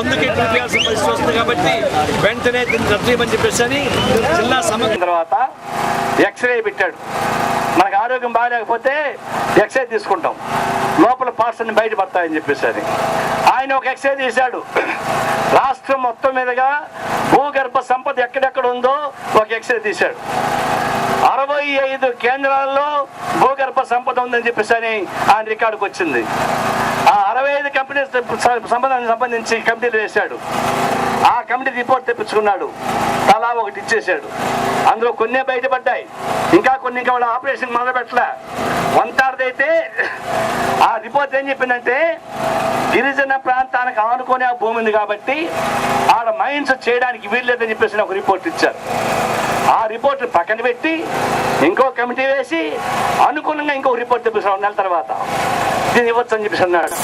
అందుకే చూపించాల్సిన పరిస్థితి వస్తుంది కాబట్టి వెంటనే దీన్ని రద్దు చేయమని చెప్పేసి అని జిల్లా సమగ్ర తర్వాత ఎక్స్రే పెట్టాడు. మనకు ఆరోగ్యం బాగాలేకపోతే ఎక్స్రే తీసుకుంటాం, లోపల పార్ట్స్ అన్ని బయటపడతాయని చెప్పేసి అని ఆయన ఒక ఎక్స్రే తీశాడు. రాష్ట్రం మొత్తం మీదుగా భూగర్భ సంపద ఎక్కడెక్కడ ఉందో ఒక ఎక్స్రే తీశాడు. 65 కేంద్రాల్లో భూగర్భ సంపద ఉందని చెప్పేసి అని ఆయన రికార్డుకు వచ్చింది. ఆ 65 కంపెనీస్ సంబంధించి కమిటీలు వేశాడు. ఆ కమిటీ రిపోర్ట్ తెప్పించుకున్నాడు, తలా ఒకటి ఇచ్చేశాడు. అందులో కొన్ని బయటపడ్డాయి, ఇంకా వాళ్ళ ఆపరేషన్ మొదలు పెట్టలే. వంతారదైతే ఆ రిపోర్ట్ ఏం చెప్పిందంటే గిరిజన ప్రాంతానికి ఆనుకునే ఆ భూమి ఉంది కాబట్టి ఆడ మైన్స్ చేయడానికి వీల్లేదని చెప్పేసి ఒక రిపోర్ట్ ఇచ్చారు. ఆ రిపోర్ట్ పక్కన పెట్టి ఇంకో కమిటీ వేసి అనుకూలంగా ఇంకో రిపోర్ట్ తెప్పిస్తాం, 1 నెల తర్వాత దీన్ని ఇవ్వచ్చు అని చెప్పేసి అన్నాడు.